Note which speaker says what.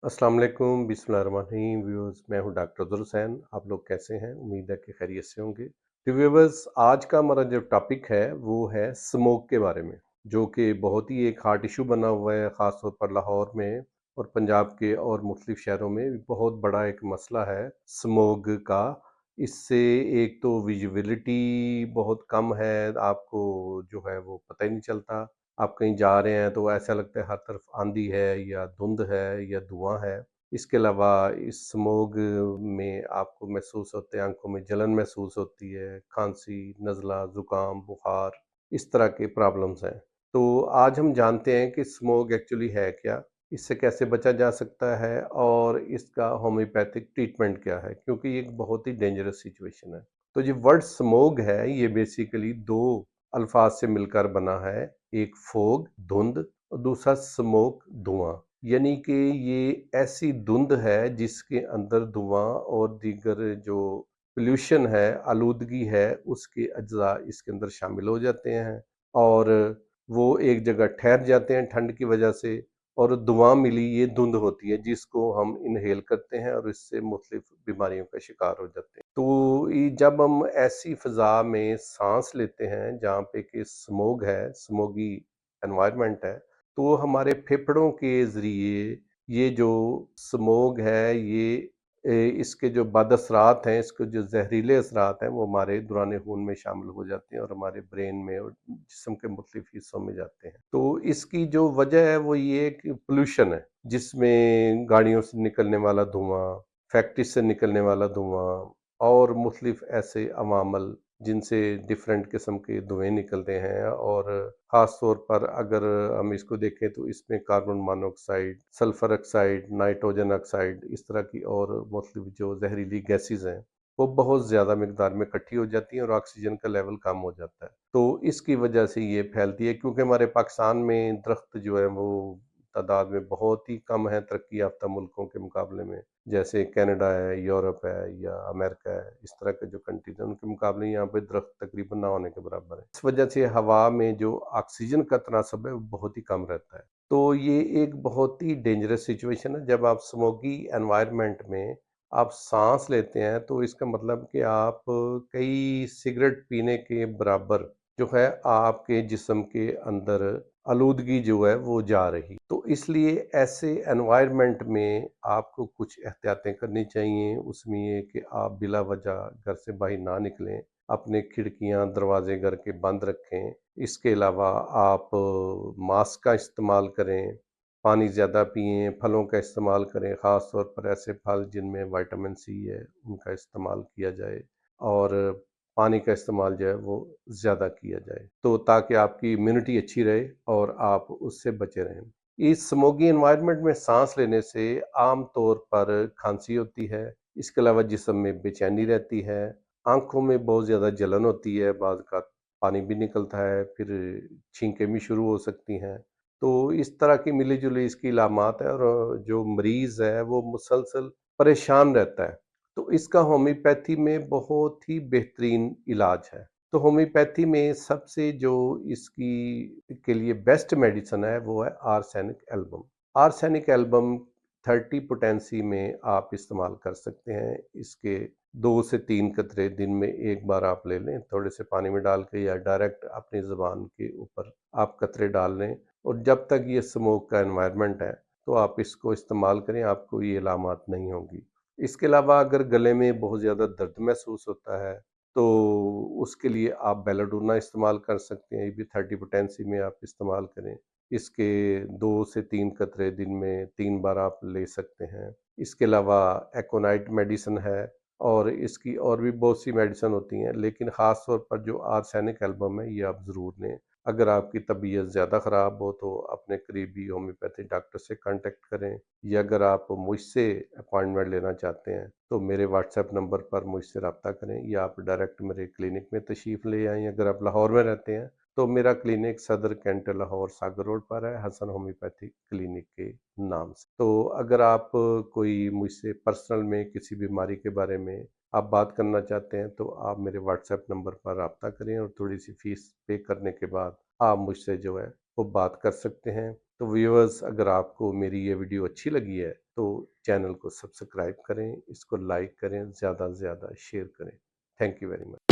Speaker 1: अस्सलाम वालेकुम बिस्मिल्लाहिर्रहमानिर्रहीम व्यूअर्स। मैं हूं डॉक्टर अब्दुल हुसैन। आप लोग कैसे हैं? उम्मीद है कि खैरियत से होंगे। तो व्यूअर्स, आज का हमारा जो टॉपिक है वो है स्मोक के बारे में, जो कि बहुत ही एक हार्ट इशू बना हुआ है, ख़ास तौर पर लाहौर में और पंजाब के और मुख्तलिफ शहरों में भी बहुत बड़ा एक मसला है स्मोक का। इससे एक तो विजिबिलिटी बहुत कम है, आपको जो है वो पता ही नहीं चलता। आप कहीं जा रहे हैं तो ऐसा लगता है हर तरफ आंधी है या धुंध है या धुआं है। इसके अलावा इस स्मोग में आपको महसूस होते हैं, आंखों में जलन महसूस होती है, खांसी, नज़ला, ज़ुकाम, बुखार, इस तरह के प्रॉब्लम्स हैं। तो आज हम जानते हैं कि स्मोग एक्चुअली है क्या, इससे कैसे बचा जा सकता है और इसका होम्योपैथिक ट्रीटमेंट क्या है, क्योंकि ये एक बहुत ही डेंजरस सिचुएशन है। तो ये वर्ड स्मोग है, ये बेसिकली दो अल्फाज से मिलकर बना है। एक फोग धुंध और दूसरा स्मोक धुआं। यानी कि ये ऐसी धुंध है जिसके अंदर धुआं और दीगर जो पोल्यूशन है, आलूदगी है, उसके अज्जा इसके अंदर शामिल हो जाते हैं और वो एक जगह ठहर जाते हैं ठंड की वजह से, और धुआं मिली ये धुंध होती है जिसको हम इनहेल करते हैं और इससे मुख्तलिफ बीमारियों का शिकार हो जाते हैं। तो जब हम ऐसी फिजा में सांस लेते हैं जहाँ पे कि स्मोग है, स्मोगी एनवायरनमेंट है, तो हमारे फेफड़ों के ज़रिए ये जो स्मोग है, ये इसके जो बदअसरात हैं, इसके जो जहरीले असरात हैं, वो हमारे दौरान खून में शामिल हो जाते हैं और हमारे ब्रेन में और जिस्म के मुख्तलिफ हिस्सों में जाते हैं। तो इसकी जो वजह है वो ये कि पोल्यूशन है, जिसमें गाड़ियों से निकलने वाला धुआं, फैक्ट्री से निकलने वाला धुआं और मुख्तलिफ ऐसे अवामल जिनसे डिफरेंट किस्म के धुएँ निकलते हैं। और ख़ास तौर पर अगर हम इसको देखें तो इसमें carbon monoxide, sulphur oxide, nitrogen oxide, इस तरह की और मुख्तलिफ जो जहरीली गैसेज़ हैं, वो बहुत ज़्यादा मिकदार में इकट्ठी हो जाती हैं और ऑक्सीजन का लेवल कम हो जाता है। तो इसकी वजह से ये फैलती है, क्योंकि हमारे पाकिस्तान में दरख्त जो है वो तादाद में बहुत ही कम है तरक्की याफ्ता मुल्कों के मुकाबले में। जैसे कनाडा है, यूरोप है या अमेरिका है, इस तरह के जो कंट्रीज हैं उनके मुकाबले यहाँ पे दरख्त तकरीबन ना होने के बराबर है। इस वजह से हवा में जो ऑक्सीजन का तनासब है वो बहुत ही कम रहता है। तो ये एक बहुत ही डेंजरस सिचुएशन है। जब आप स्मोकी एनवायरनमेंट में आप सांस लेते हैं तो इसका मतलब कि आप कई सिगरेट पीने के बराबर जो है आपके जिस्म के अंदर आलूदगी जो है वो जा रही। तो इसलिए ऐसे एनवायरनमेंट में आपको कुछ एहतियातें करनी चाहिए। उसमें ये कि आप बिला वजह घर से बाहर ना निकलें, अपने खिड़कियां दरवाजे घर के बंद रखें। इसके अलावा आप मास्क का इस्तेमाल करें, पानी ज़्यादा पिएं, फलों का इस्तेमाल करें, ख़ास तौर पर ऐसे फल जिनमें विटामिन सी है उनका इस्तेमाल किया जाए और पानी का इस्तेमाल जो है वो ज़्यादा किया जाए, तो ताकि आपकी इम्यूनिटी अच्छी रहे और आप उससे बचे रहें। इस स्मोगी एनवायरनमेंट में सांस लेने से आम तौर पर खांसी होती है। इसके अलावा जिस्म में बेचैनी रहती है, आंखों में बहुत ज़्यादा जलन होती है, बाद का पानी भी निकलता है, फिर छींकें भी शुरू हो सकती हैं। तो इस तरह की मिली जुली इसकी इलामात है और जो मरीज़ है वो मुसलसल परेशान रहता है। तो इसका होम्योपैथी में बहुत ही बेहतरीन इलाज है। तो होम्योपैथी में सबसे जो इसकी के लिए बेस्ट मेडिसिन है वो है arsenic album. Arsenic album 30 potency में आप इस्तेमाल कर सकते हैं। इसके 2 से 3 कतरे दिन में एक बार आप ले लें, थोड़े से पानी में डाल के या डायरेक्ट अपनी ज़ुबान के ऊपर आप कतरे डाल लें, और जब तक ये स्मोक का एनवायरनमेंट है तो आप इसको इस्तेमाल करें, आपको ये अलामात नहीं होंगी। इसके अलावा अगर गले में बहुत ज़्यादा दर्द महसूस होता है तो उसके लिए आप बेलाडोना इस्तेमाल कर सकते हैं। ये भी 30 पोटेंसी में आप इस्तेमाल करें। इसके 2 से 3 कतरे दिन में 3 बार आप ले सकते हैं। इसके अलावा एकोनाइट मेडिसिन है और इसकी और भी बहुत सी मेडिसिन होती हैं, लेकिन ख़ास तौर पर जो आर्सेनिक एल्बम है ये आप ज़रूर लें। अगर आपकी तबीयत ज़्यादा ख़राब हो तो अपने करीबी होम्योपैथी डॉक्टर से कांटेक्ट करें, या अगर आप मुझसे अपॉइंटमेंट लेना चाहते हैं तो मेरे व्हाट्सएप नंबर पर मुझसे रब्ता करें, या आप डायरेक्ट मेरे क्लिनिक में तशरीफ़ ले आएँ। अगर आप लाहौर में रहते हैं तो मेरा क्लिनिक सदर कैंट लाहौर सागर रोड पर है, हसन होम्योपैथिक क्लिनिक के नाम से। तो अगर आप कोई मुझसे पर्सनल में किसी बीमारी के बारे में आप बात करना चाहते हैं तो आप मेरे व्हाट्सएप नंबर पर रब्ता करें और थोड़ी सी फ़ीस पे करने के बाद आप मुझसे जो है वो बात कर सकते हैं। तो व्यूअर्स, अगर आपको मेरी ये वीडियो अच्छी लगी है तो चैनल को सब्सक्राइब करें, इसको लाइक करें, ज़्यादा से ज़्यादा शेयर करें। Thank you very much.